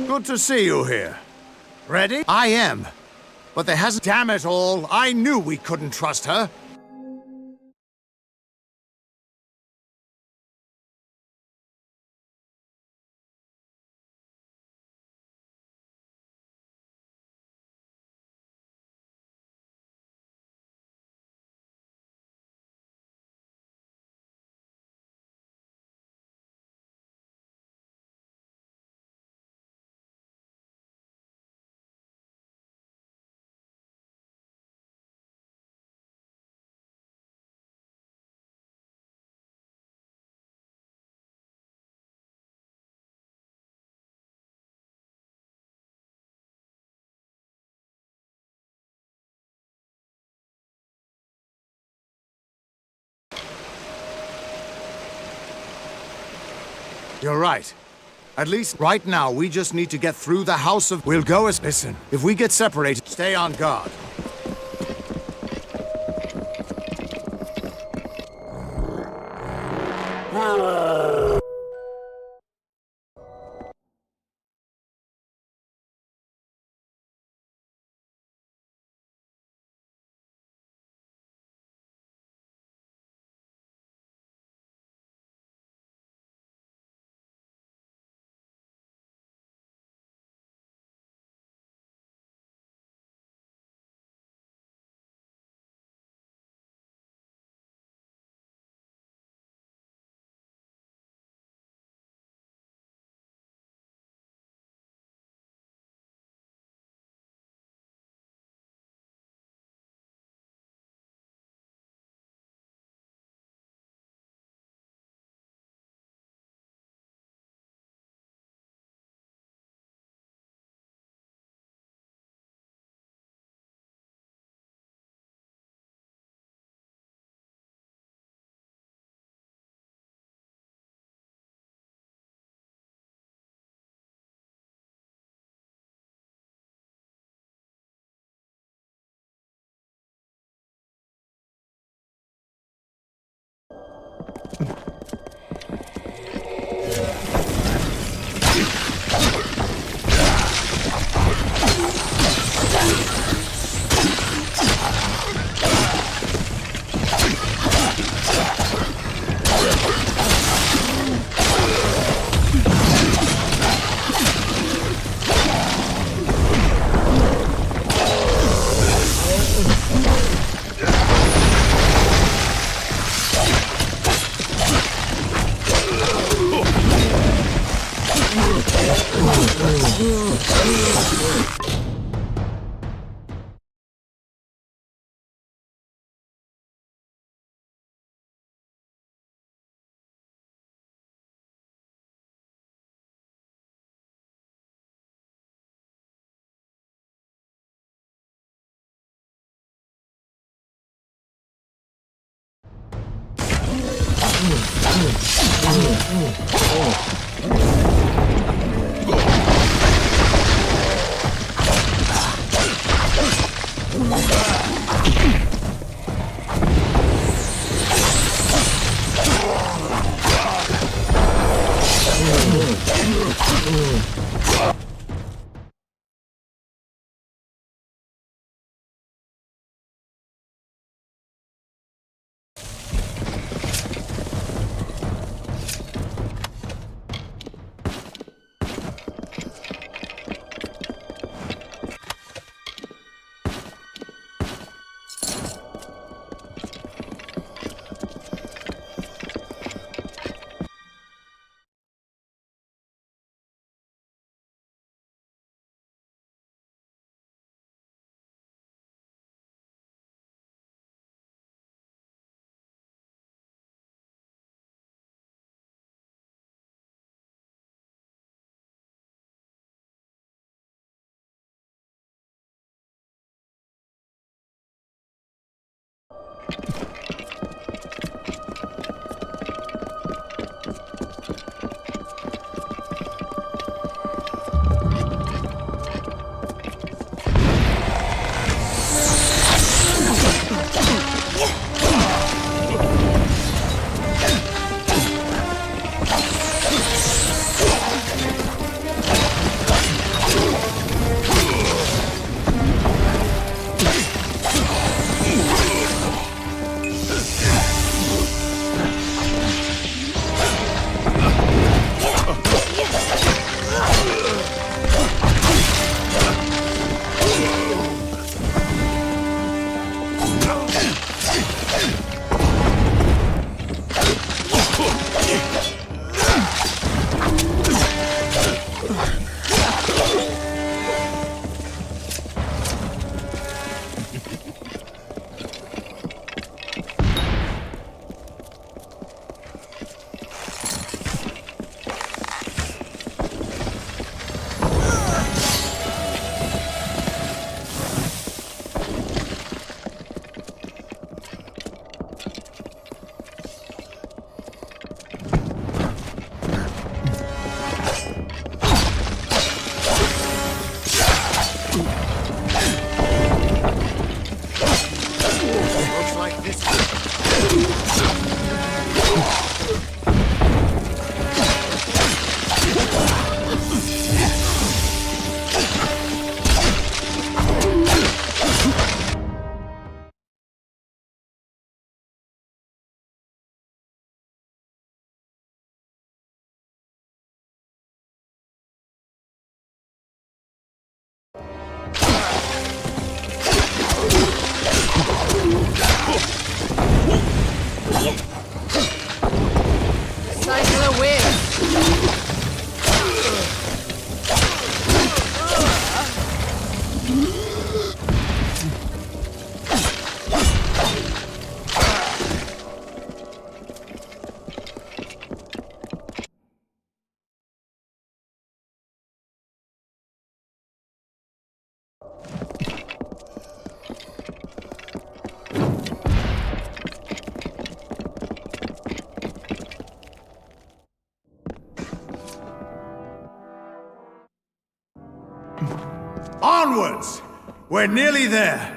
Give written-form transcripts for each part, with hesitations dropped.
Good to see you here. Ready? I am. But there hasn't... Damn it all, I knew we couldn't trust her. You're right. At least right now, we just need to get through the House of... We'll go as... Listen, if we get separated, stay on guard. Looks like this. Cycler wins. Onwards! We're nearly there.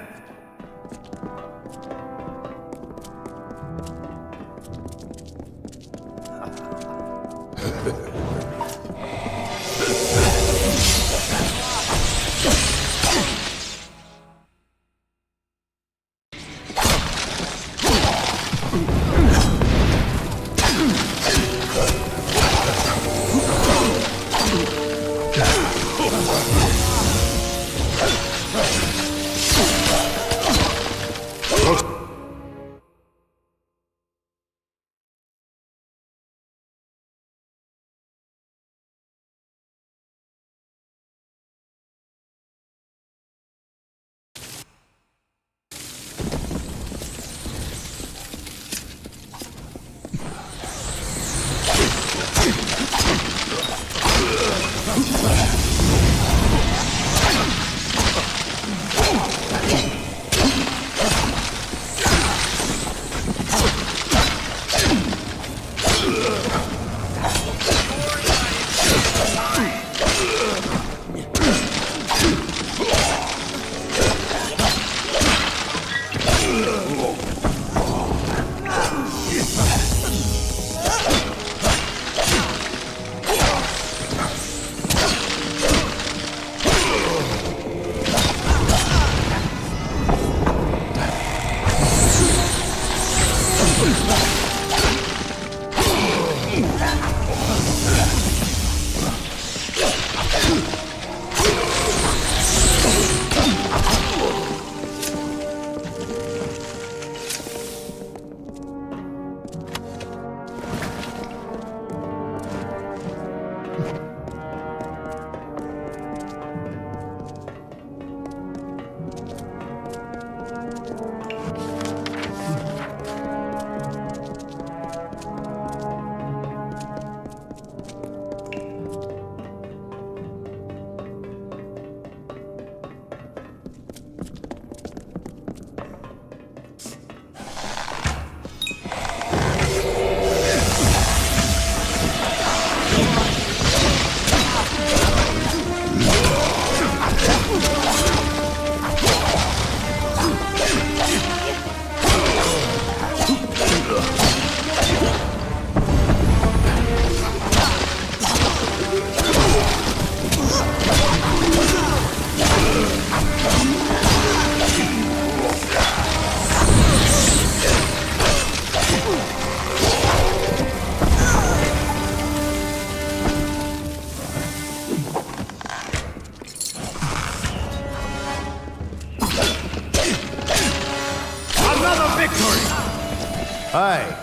Hey,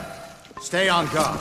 stay on guard.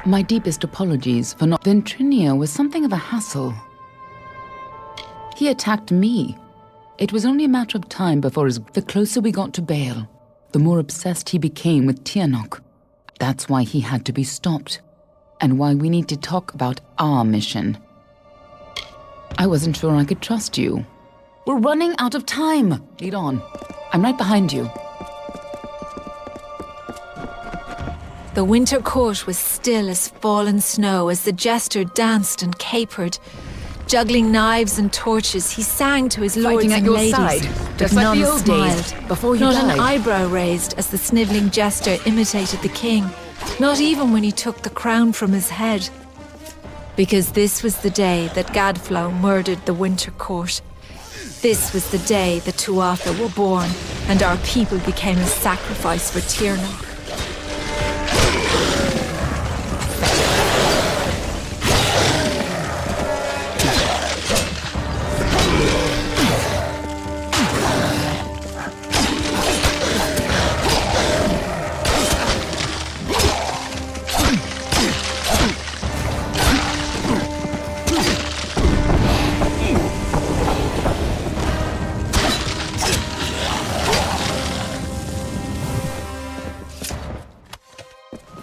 My deepest apologies for not... Ventrinia was something of a hassle. He attacked me. It was only a matter of time before the closer we got to Bale, the more obsessed he became with Tiernok. That's why he had to be stopped, and why we need to talk about our mission. I wasn't sure I could trust you. We're running out of time. Lead on. I'm right behind you. The winter court was still as fallen snow as the jester danced and capered. Juggling knives and torches, he sang to his lords Fighting at and your ladies, side, but just like none the old smiled. days, before you Not died. an eyebrow raised as the snivelling jester imitated the king, not even when he took the crown from his head. Because this was the day that Gadflow murdered the winter court. This was the day the Tuatha were born, and our people became a sacrifice for Tiernok.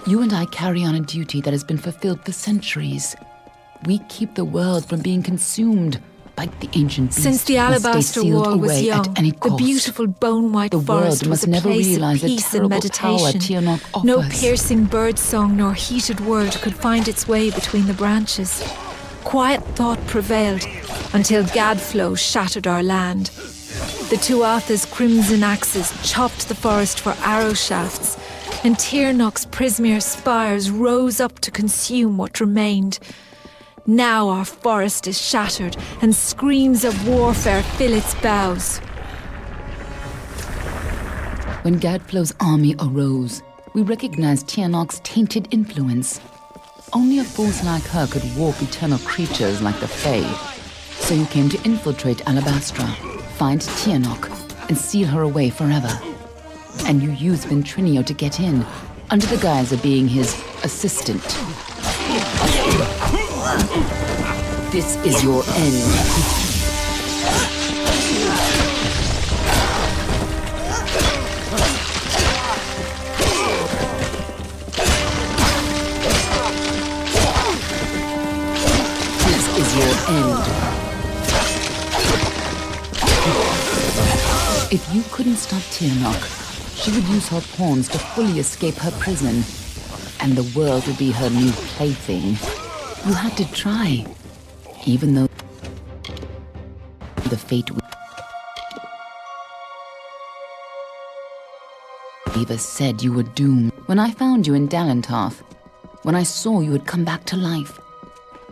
You and I carry on a duty that has been fulfilled for centuries. We keep the world from being consumed by the ancient beast. Since the must stay Alabaster sealed Wall was away young, at any the cost. beautiful bone-white The forest world was must a never place realize of the peace and terrible power meditation. Tiernok No offers. piercing birdsong nor heated word could find its way between the branches. Quiet thought prevailed until Gadflow shattered our land. The Tuatha's crimson axes chopped the forest for arrow shafts, and Tiernok's Prismere spires rose up to consume what remained. Now our forest is shattered, and screams of warfare fill its boughs. When Gadflow's army arose, we recognized Tiernok's tainted influence. Only a force like her could warp eternal creatures like the Fae. So you came to infiltrate Alabastra, find Tiernok, and seal her away forever. And you used Ventrinio to get in, under the guise of being his assistant. This is your end. This is your end. If you couldn't stop Tiernok, she would use her pawns to fully escape her prison, and the world would be her new plaything. You had to try, even though the fate Weaver said you were doomed. When I found you in Dalentarth, when I saw you had come back to life,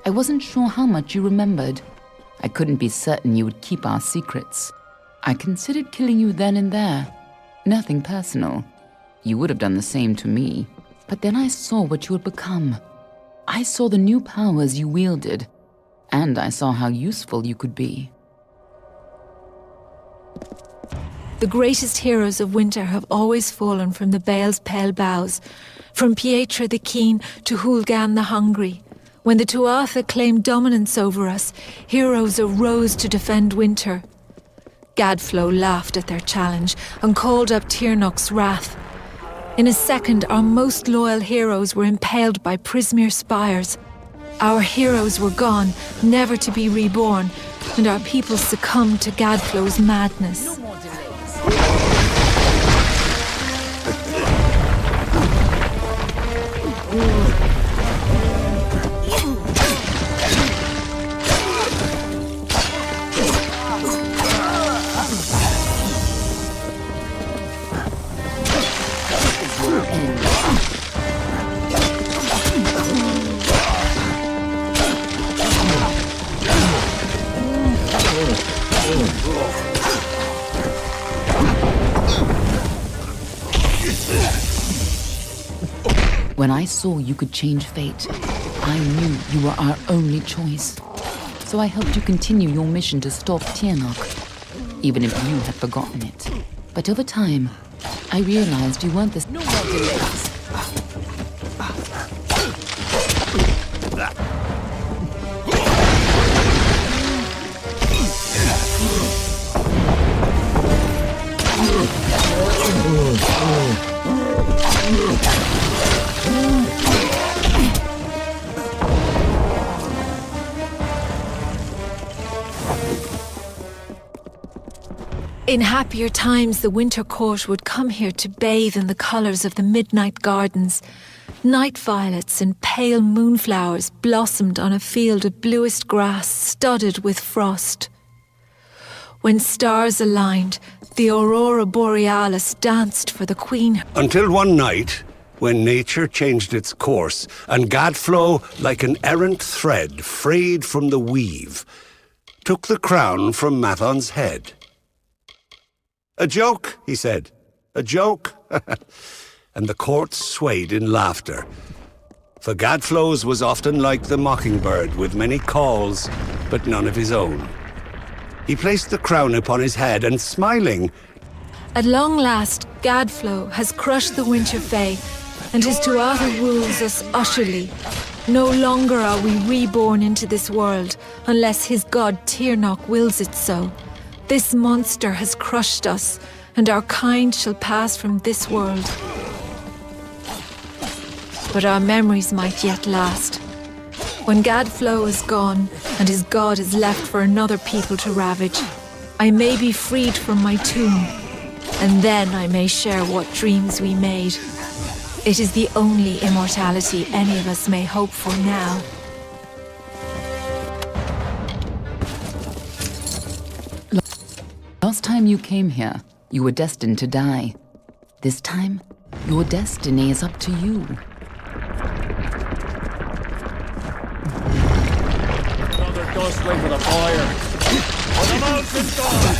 I wasn't sure how much you remembered. I couldn't be certain you would keep our secrets. I considered killing you then and there. Nothing personal. You would have done the same to me. But then I saw what you had become. I saw the new powers you wielded, and I saw how useful you could be. The greatest heroes of winter have always fallen from the Bale's pale boughs, from Pietra the Keen to Hulgan the Hungry. When the Tuatha claimed dominance over us, heroes arose to defend winter. Gadflow laughed at their challenge and called up Tiernok's wrath. In a second, our most loyal heroes were impaled by Prismere spires. Our heroes were gone, never to be reborn, and our people succumbed to Gadflow's madness. When I saw you could change fate, I knew you were our only choice. So I helped you continue your mission to stop Tiernok, even if you had forgotten it. But over time, I realized you weren't the... No more delays. In happier times, the Winter Court would come here to bathe in the colours of the midnight gardens. Night violets and pale moonflowers blossomed on a field of bluest grass studded with frost. When stars aligned, the Aurora Borealis danced for the Queen. Until one night, when nature changed its course, and Gadflow, like an errant thread frayed from the weave, took the crown from Mathon's head. "A joke," he said. "A joke." And the court swayed in laughter. For Gadflow's was often like the mockingbird, with many calls, but none of his own. He placed the crown upon his head, and smiling, At long last, Gadflow has crushed the Winter Fae, and his Tuatha rules us utterly. No longer are we reborn into this world, unless his god Tiernok wills it so. This monster has crushed us, and our kind shall pass from this world. But our memories might yet last. When Gadflow is gone, and his god is left for another people to ravage, I may be freed from my tomb, and then I may share what dreams we made. It is the only immortality any of us may hope for now. Last time you came here, you were destined to die. This time, your destiny is up to you. Another ghostly for the fire. For the mountain god!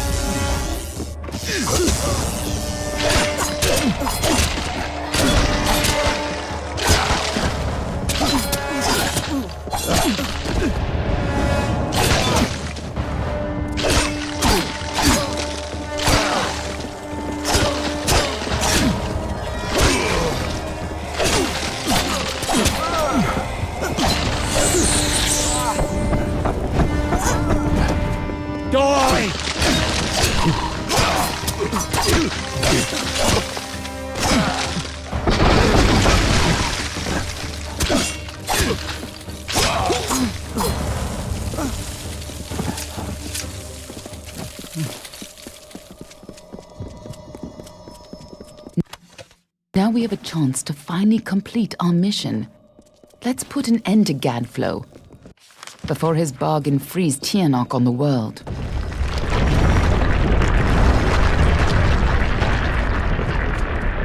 Now we have a chance to finally complete our mission. Let's put an end to Gadflow before his bargain frees Tiernok on the world.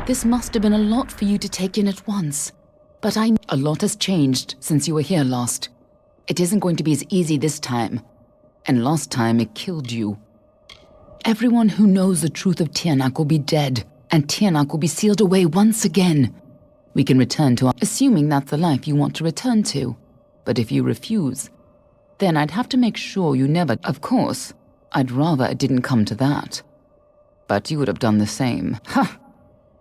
This must have been a lot for you to take in at once. But a lot has changed since you were here last. It isn't going to be as easy this time. And last time it killed you. Everyone who knows the truth of Tiernok will be dead, and Tiernok will be sealed away once again. We can return to assuming that's the life you want to return to. But if you refuse, then I'd have to make sure you never... Of course, I'd rather it didn't come to that. But you would have done the same. Ha!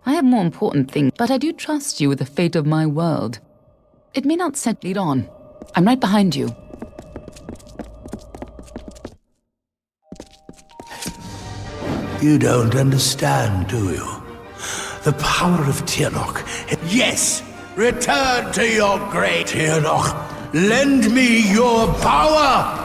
I have more important things, but I do trust you with the fate of my world. It may not set lead on. I'm right behind you. You don't understand, do you? The power of Tiernok. Yes! Return to your great Tiernok! Lend me your power!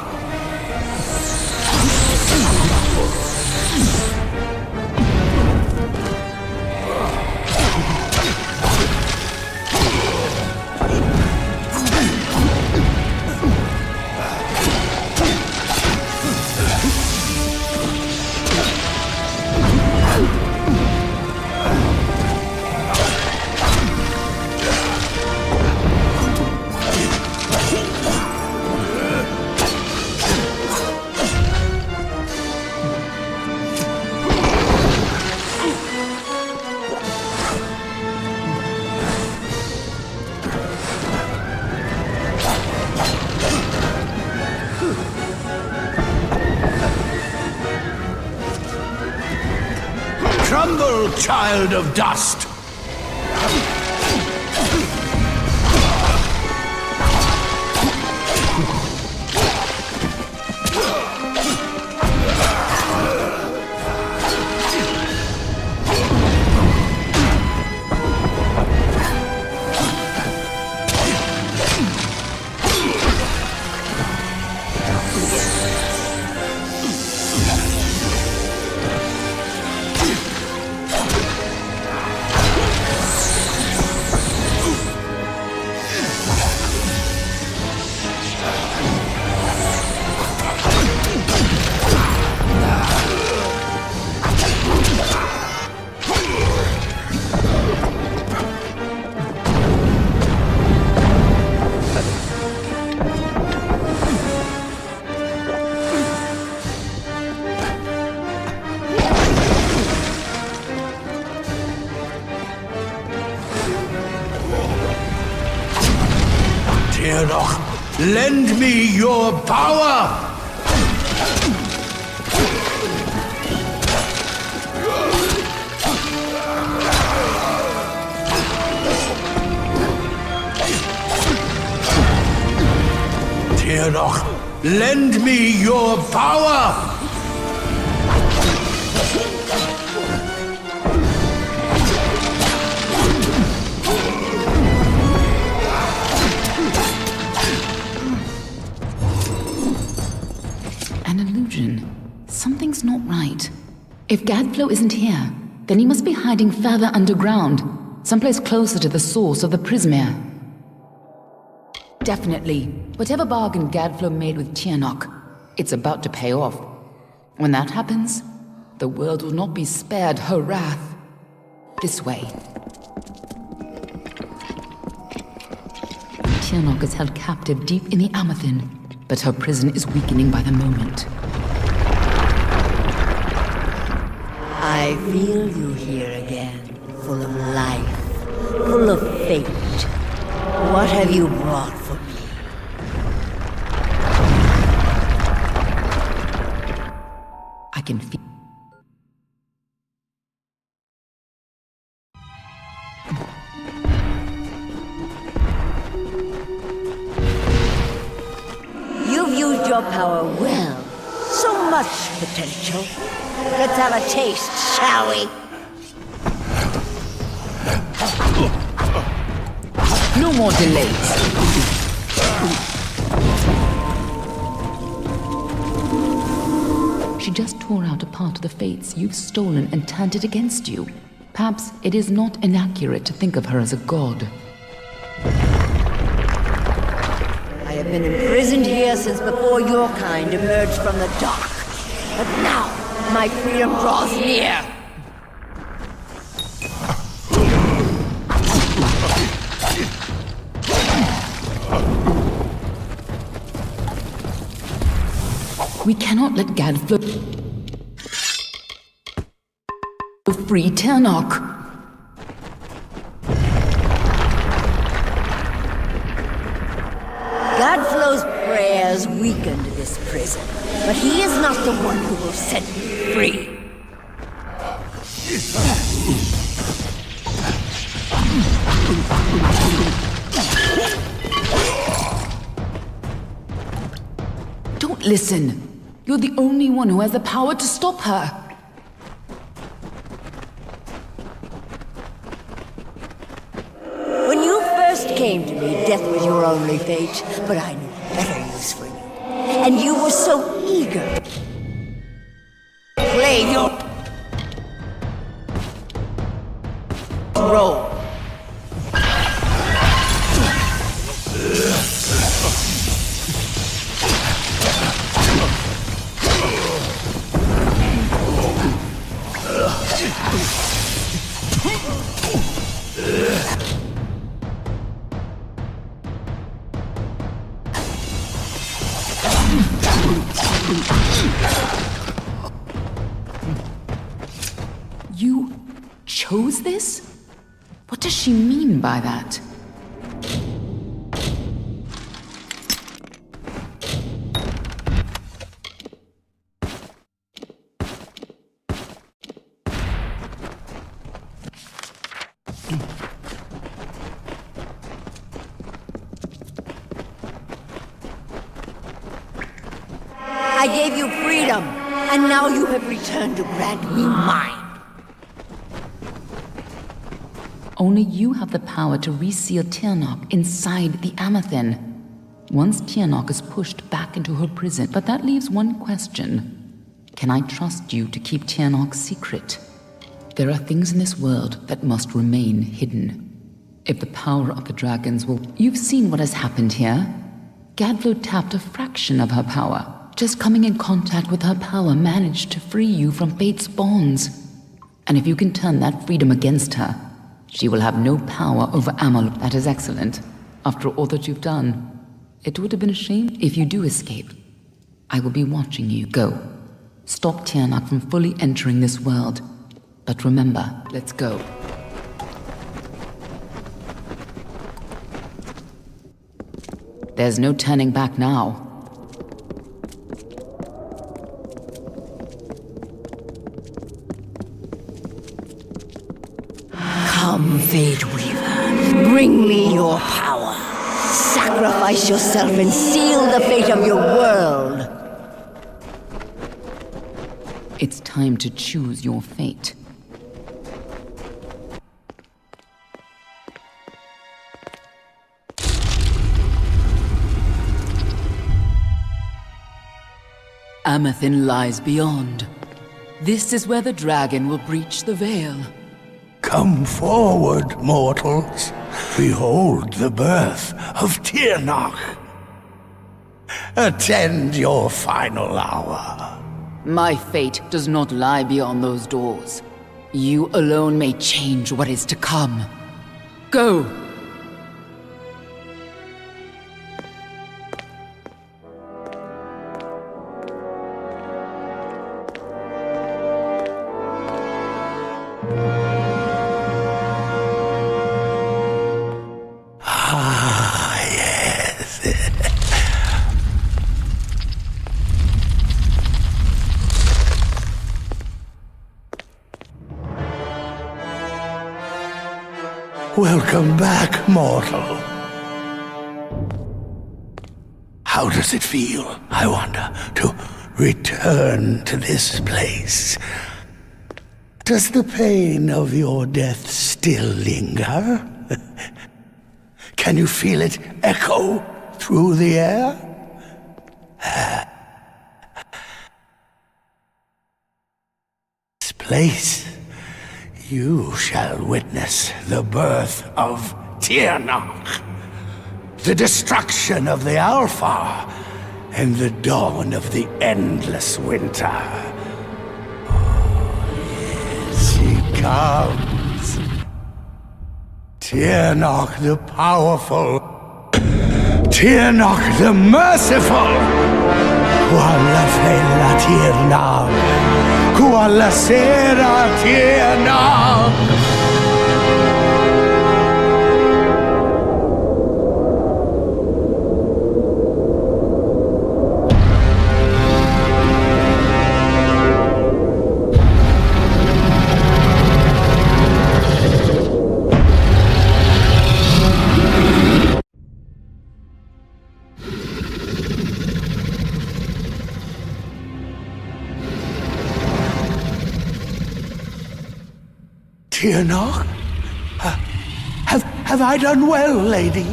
Crumble, child of dust! Tirnoch, lend me your power! Tirnoch, lend me your power! An illusion. Something's not right. If Gadflow isn't here, then he must be hiding further underground, someplace closer to the source of the Prismere. Definitely. Whatever bargain Gadflow made with Tirnoch, it's about to pay off. When that happens, the world will not be spared her wrath. This way. Tirnoch is held captive deep in the Amethyn, but her prison is weakening by the moment. I feel you here again, full of life, full of fate. What have you brought for me? I can feel... You've used your power well. So much potential. Let's have a taste, shall we? No more delays. She just tore out a part of the fates you've stolen and turned it against you. Perhaps it is not inaccurate to think of her as a god. I have been imprisoned here since before your kind emerged from the dark. But now, my freedom draws near. We cannot let Gadflow free Tirnoch. Gadflow's prayers weakened this prison, but he is not the one who will set me free. Don't listen. You're the only one who has the power to stop her. When you first came to me, death was your only fate, but I knew a better use for you. And you were so eager. Play your role. You chose this? What does she mean by that? I gave you freedom, and now you have returned to grant me mine. Only you have the power to reseal Tirnoch inside the Amethyn. Once Tirnoch is pushed back into her prison, but that leaves one question. Can I trust you to keep Tirnoch secret? There are things in this world that must remain hidden. If the power of the dragons will... You've seen what has happened here. Gadflo tapped a fraction of her power. Just coming in contact with her power managed to free you from fate's bonds. And if you can turn that freedom against her, she will have no power over Amalur. That is excellent. After all that you've done, it would have been a shame if you do escape. I will be watching you. Go. Stop Tirnoch from fully entering this world. But remember, let's go. There's no turning back now. Come, Fate Weaver. Bring me your power. Sacrifice yourself and seal the fate of your world. It's time to choose your fate. Amethyn lies beyond. This is where the dragon will breach the veil. Come forward, mortals. Behold the birth of Tirnoch. Attend your final hour. My fate does not lie beyond those doors. You alone may change what is to come. Go! Welcome back, mortal. How does it feel, I wonder, to return to this place? Does the pain of your death still linger? Can you feel it echo through the air? This place, you shall witness the birth of Tirnoch, the destruction of the Alpha, and the dawn of the endless winter. Oh, yes, he comes. Tirnoch the powerful, Tirnoch the merciful. Qualla fella Tirnoch, qualla sera Tirnoch. Tirnoch? Have I done well, lady?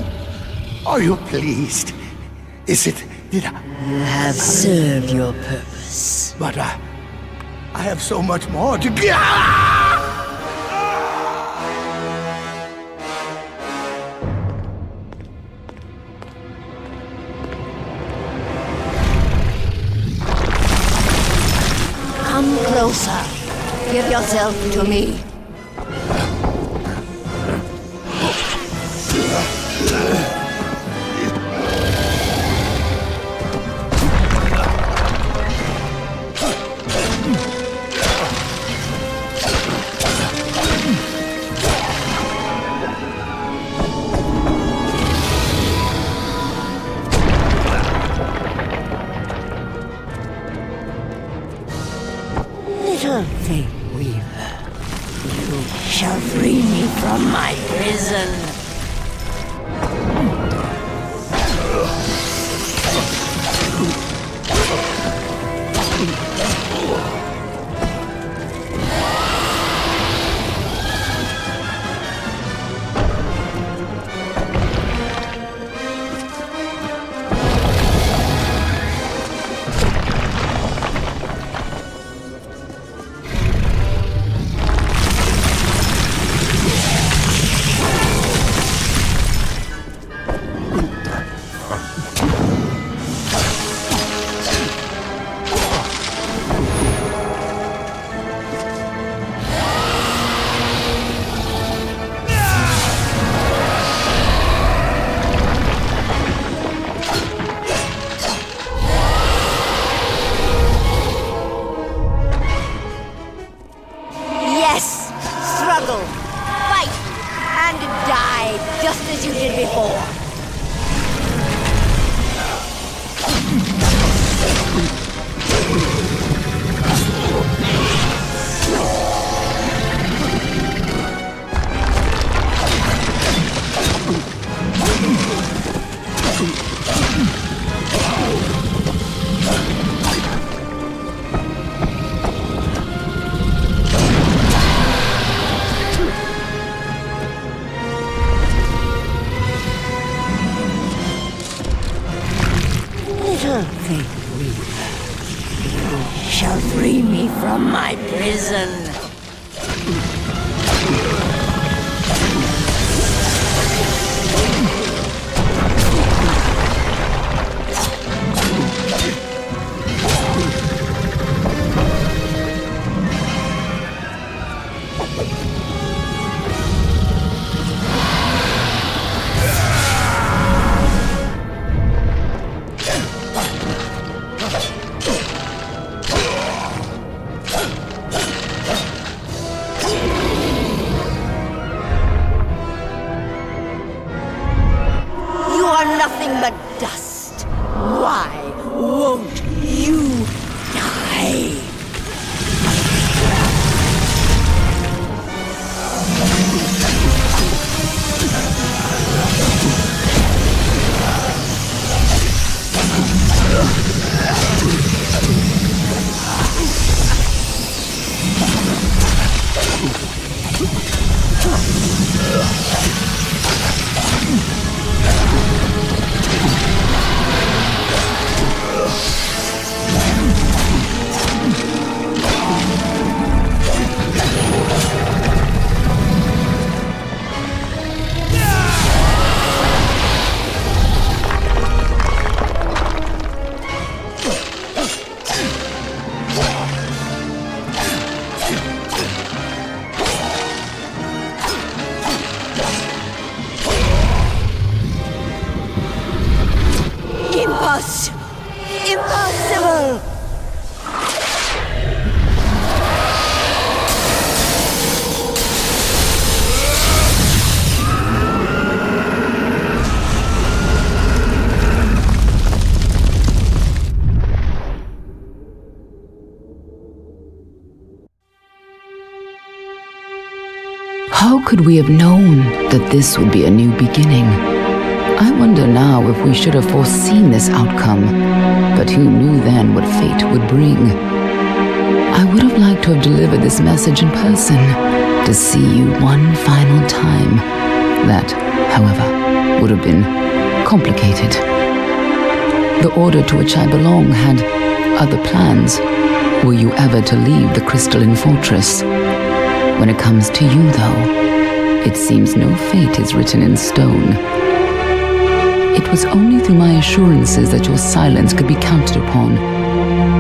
Are you pleased? Did I... You have served your purpose. But I have so much more to give. Come closer. Give yourself to me. Little Fate Weaver, you shall free me from my prison. struggle, fight, and die just as you did before. Little faith weaver, you shall free me from my prison. Nothing but dust. Why won't you die? Impossible! Impossible! How could we have known that this would be a new beginning? I wonder now if we should have foreseen this outcome, but who knew then what fate would bring? I would have liked to have delivered this message in person, to see you one final time. That, however, would have been complicated. The order to which I belong had other plans. Were you ever to leave the crystalline fortress? When it comes to you, though, it seems no fate is written in stone. It was only through my assurances that your silence could be counted upon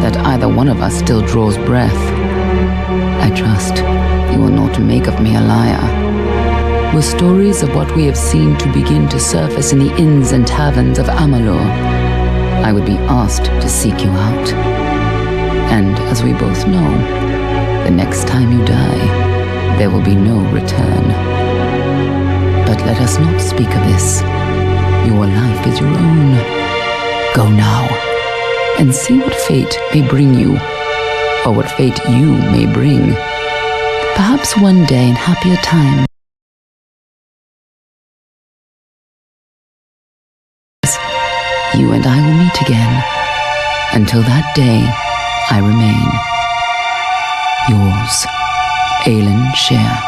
that either one of us still draws breath. I trust you will not make of me a liar. Were stories of what we have seen to begin to surface in the inns and taverns of Amalur, I would be asked to seek you out. And as we both know, the next time you die, there will be no return. But let us not speak of this. Your life is your own. Go now, and see what fate may bring you, or what fate you may bring. Perhaps one day in happier times, you and I will meet again. Until that day, I remain yours, Aelin Shear.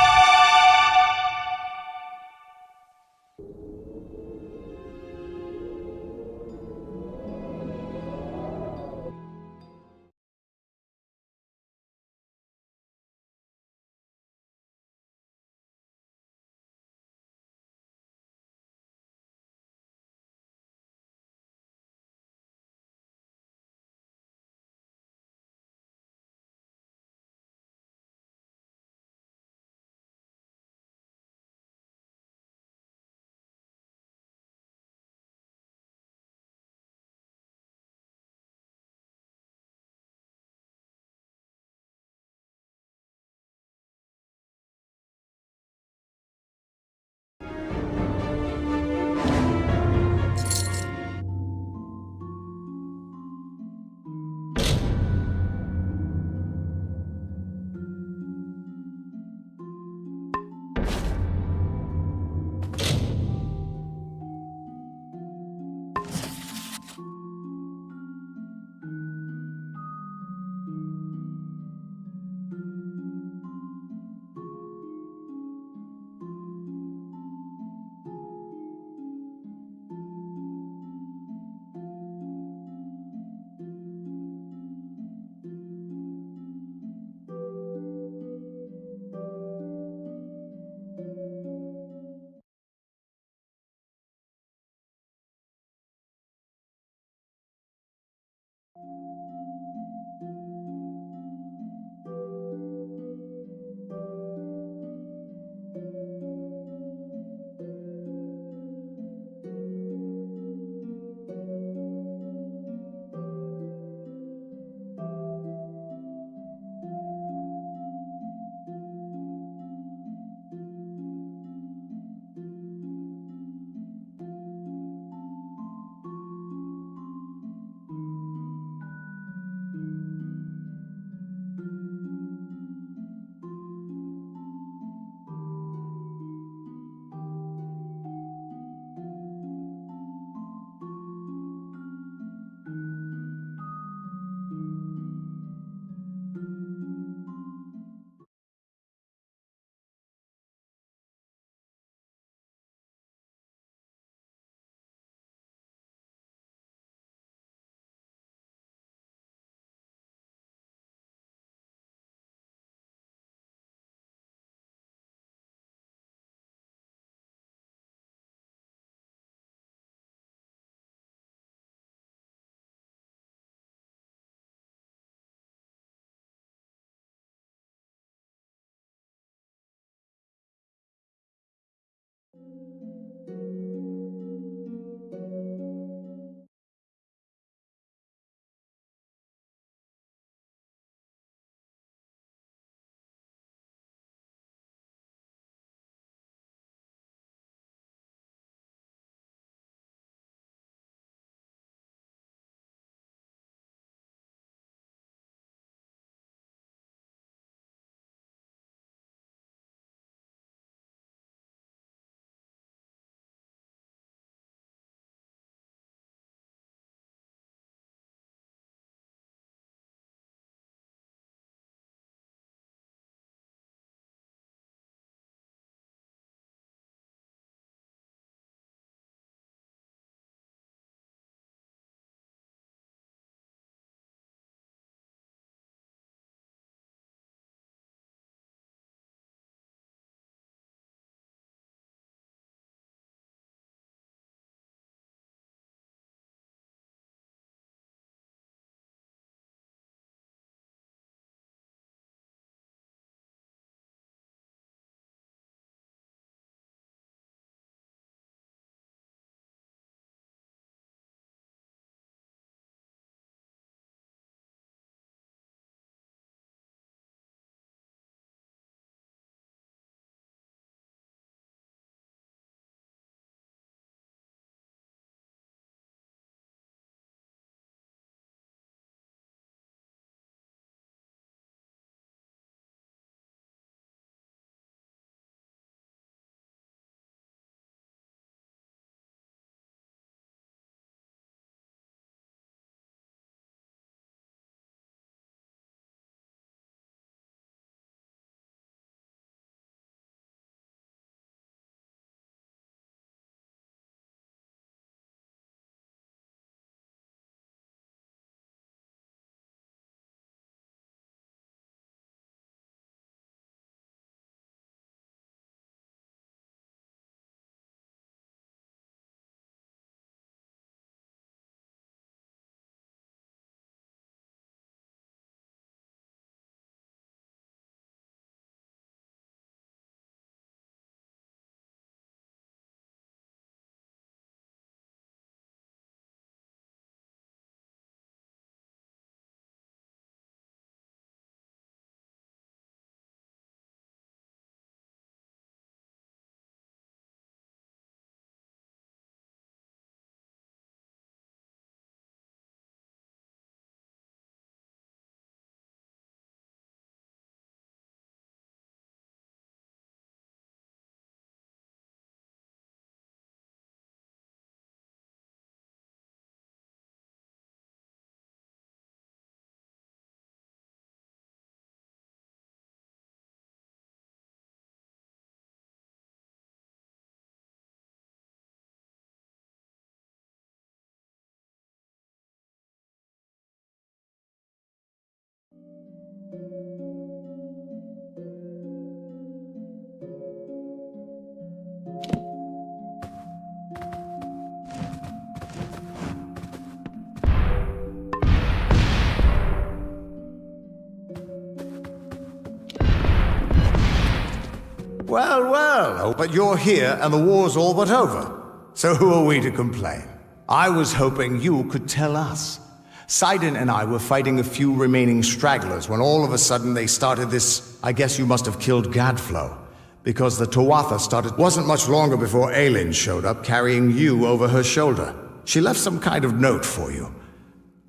Well, well, but you're here and the war's all but over. So who are we to complain? I was hoping you could tell us. Sidon and I were fighting a few remaining stragglers when all of a sudden they started this... I guess you must have killed Gadflow. Because the Tuatha started... Wasn't much longer before Aelin showed up carrying you over her shoulder. She left some kind of note for you.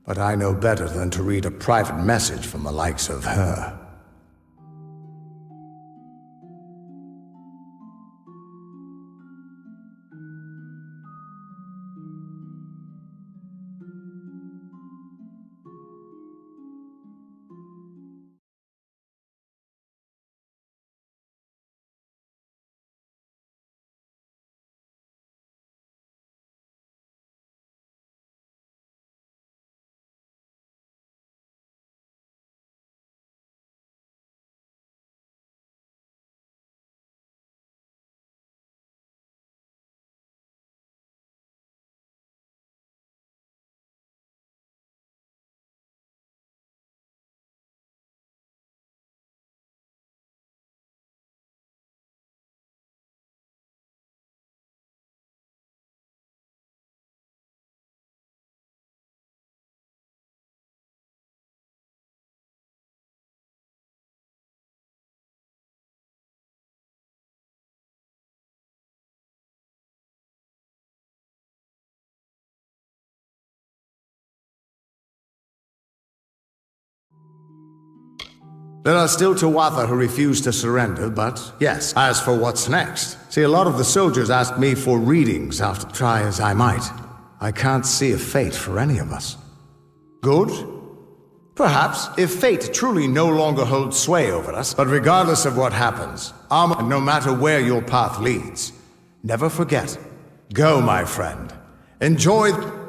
But I know better than to read a private message from the likes of her. There are still Tuatha who refuse to surrender, but yes, as for what's next... See, a lot of the soldiers asked me for readings after try as I might. I can't see a fate for any of us. Good? Perhaps, if fate truly no longer holds sway over us, but regardless of what happens, and no matter where your path leads, never forget. Go, my friend. Enjoy...